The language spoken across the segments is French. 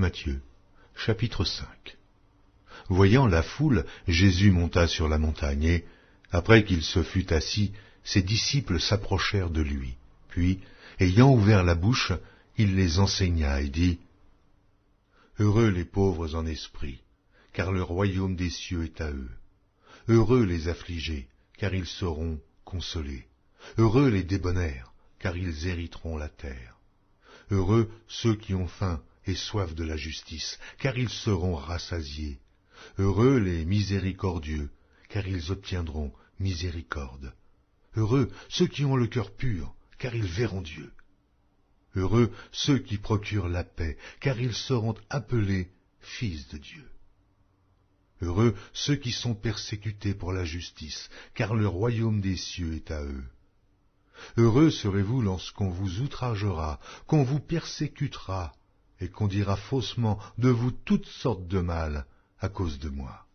Matthieu, chapitre 5. Voyant la foule, Jésus monta sur la montagne et, après qu'il se fut assis, ses disciples s'approchèrent de lui. Puis, ayant ouvert la bouche, il les enseigna et dit : Heureux les pauvres en esprit, car le royaume des cieux est à eux. Heureux les affligés, car ils seront consolés. Heureux les débonnaires, car ils hériteront la terre. Heureux ceux qui ont faim et soif de la justice, car ils seront rassasiés. Heureux les miséricordieux, car ils obtiendront miséricorde. Heureux ceux qui ont le cœur pur, car ils verront Dieu. Heureux ceux qui procurent la paix, car ils seront appelés fils de Dieu. Heureux ceux qui sont persécutés pour la justice, car le royaume des cieux est à eux. Heureux serez-vous lorsqu'on vous outragera, qu'on vous persécutera, et qu'on dira faussement de vous toutes sortes de mal à cause de moi.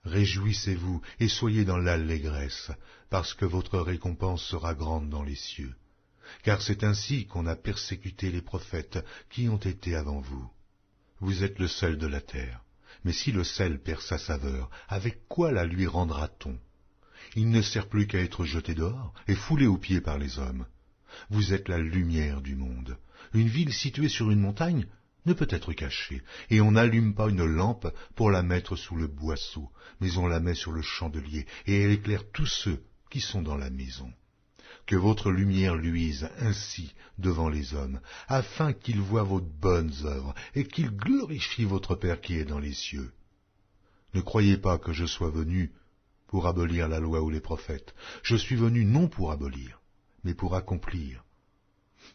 Réjouissez-vous et soyez dans l'allégresse, parce que votre récompense sera grande dans les cieux. Car c'est ainsi qu'on a persécuté les prophètes qui ont été avant vous. Vous êtes le sel de la terre. Mais si le sel perd sa saveur, avec quoi la lui rendra-t-on? Il ne sert plus qu'à être jeté dehors et foulé aux pieds par les hommes. Vous êtes la lumière du monde. Une ville située sur une montagne ne peut être cachée, et on n'allume pas une lampe pour la mettre sous le boisseau, mais on la met sur le chandelier, et elle éclaire tous ceux qui sont dans la maison. Que votre lumière luise ainsi devant les hommes, afin qu'ils voient vos bonnes œuvres, et qu'ils glorifient votre Père qui est dans les cieux. Ne croyez pas que je sois venu pour abolir la loi ou les prophètes. Je suis venu non pour abolir, mais pour accomplir.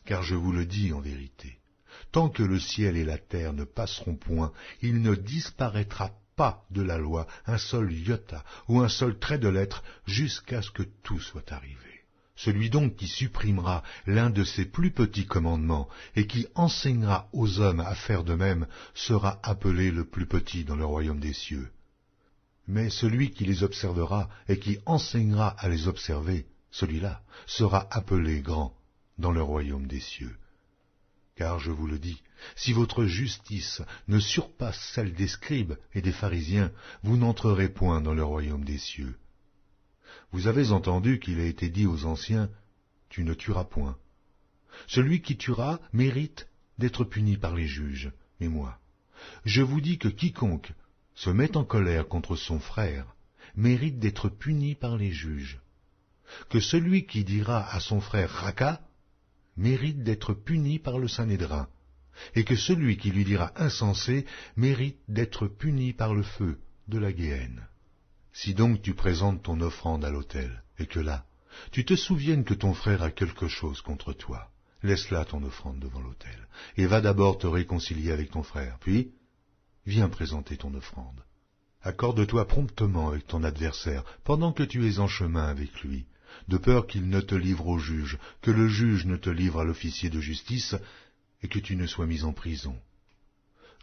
Car je vous le dis en vérité, tant que le ciel et la terre ne passeront point, il ne disparaîtra pas de la loi un seul iota ou un seul trait de lettre, jusqu'à ce que tout soit arrivé. Celui donc qui supprimera l'un de ces plus petits commandements et qui enseignera aux hommes à faire de même sera appelé le plus petit dans le royaume des cieux. Mais celui qui les observera et qui enseignera à les observer, celui-là sera appelé grand dans le royaume des cieux. Car je vous le dis, si votre justice ne surpasse celle des scribes et des pharisiens, vous n'entrerez point dans le royaume des cieux. Vous avez entendu qu'il a été dit aux anciens, « Tu ne tueras point ». Celui qui tuera mérite d'être puni par les juges. Mais moi, je vous dis que quiconque se met en colère contre son frère mérite d'être puni par les juges. Que celui qui dira à son frère « Raka » mérite d'être puni par le Sanhédrin, et que celui qui lui dira « insensé » mérite d'être puni par le feu de la Guéhenne. Si donc tu présentes ton offrande à l'autel, et que là, tu te souviennes que ton frère a quelque chose contre toi, laisse là ton offrande devant l'autel, et va d'abord te réconcilier avec ton frère, puis viens présenter ton offrande. Accorde-toi promptement avec ton adversaire, pendant que tu es en chemin avec lui, de peur qu'il ne te livre au juge, que le juge ne te livre à l'officier de justice, et que tu ne sois mis en prison.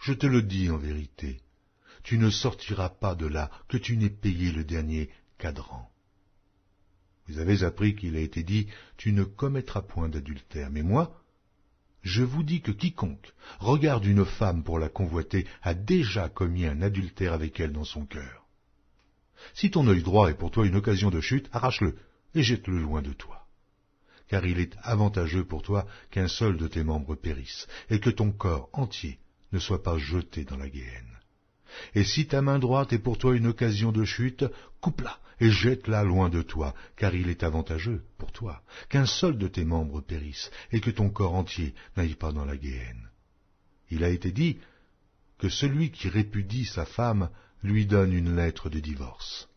Je te le dis en vérité, tu ne sortiras pas de là que tu n'aies payé le dernier cadran. Vous avez appris qu'il a été dit, tu ne commettras point d'adultère. Mais moi, je vous dis que quiconque regarde une femme pour la convoiter a déjà commis un adultère avec elle dans son cœur. Si ton œil droit est pour toi une occasion de chute, arrache-le et jette-le loin de toi. Car il est avantageux pour toi qu'un seul de tes membres périsse, et que ton corps entier ne soit pas jeté dans la Guéhenne. Et si ta main droite est pour toi une occasion de chute, coupe-la et jette-la loin de toi, car il est avantageux pour toi qu'un seul de tes membres périsse, et que ton corps entier n'aille pas dans la Guéhenne. Il a été dit que celui qui répudie sa femme lui donne une lettre de divorce.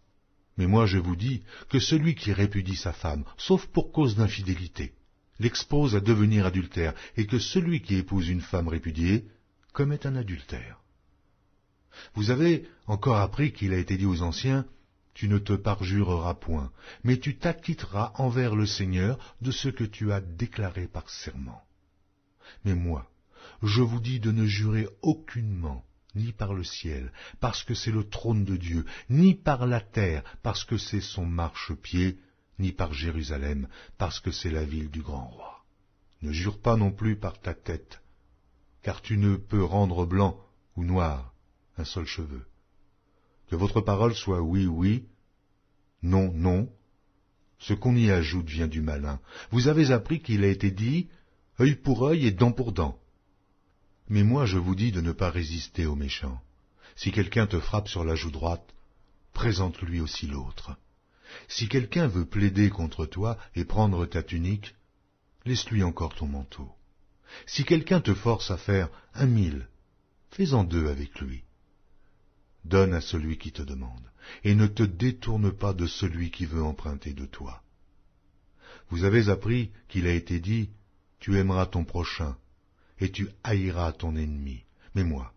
Mais moi je vous dis que celui qui répudie sa femme, sauf pour cause d'infidélité, l'expose à devenir adultère, et que celui qui épouse une femme répudiée commet un adultère. Vous avez encore appris qu'il a été dit aux anciens, « Tu ne te parjureras point, mais tu t'acquitteras envers le Seigneur de ce que tu as déclaré par serment. » Mais moi, je vous dis de ne jurer aucunement, ni par le ciel, parce que c'est le trône de Dieu, ni par la terre, parce que c'est son marchepied, ni par Jérusalem, parce que c'est la ville du grand roi. Ne jure pas non plus par ta tête, car tu ne peux rendre blanc ou noir, un seul cheveu. Que votre parole soit oui, oui, non, non. Ce qu'on y ajoute vient du malin. Vous avez appris qu'il a été dit œil pour œil et dent pour dent. Mais moi je vous dis de ne pas résister aux méchants. Si quelqu'un te frappe sur la joue droite, présente-lui aussi l'autre. Si quelqu'un veut plaider contre toi et prendre ta tunique, laisse-lui encore ton manteau. Si quelqu'un te force à faire 1000, fais-en 2 avec lui. Donne à celui qui te demande, et ne te détourne pas de celui qui veut emprunter de toi. Vous avez appris qu'il a été dit, tu aimeras ton prochain, et tu haïras ton ennemi. Mais moi,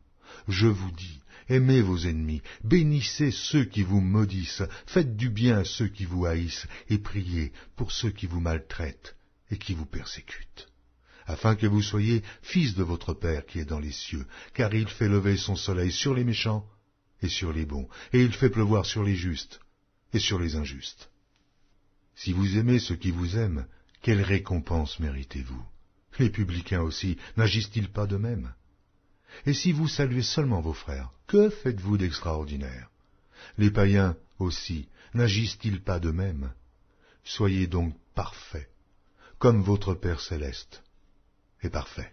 je vous dis, aimez vos ennemis, bénissez ceux qui vous maudissent, faites du bien à ceux qui vous haïssent, et priez pour ceux qui vous maltraitent et qui vous persécutent, afin que vous soyez fils de votre Père qui est dans les cieux, car il fait lever son soleil sur les méchants et sur les bons, et il fait pleuvoir sur les justes et sur les injustes. Si vous aimez ceux qui vous aiment, quelle récompense méritez-vous? Les publicains aussi, n'agissent-ils pas de même? Et si vous saluez seulement vos frères, que faites-vous d'extraordinaire? Les païens aussi, n'agissent-ils pas de même? Soyez donc parfaits, comme votre Père céleste est parfait.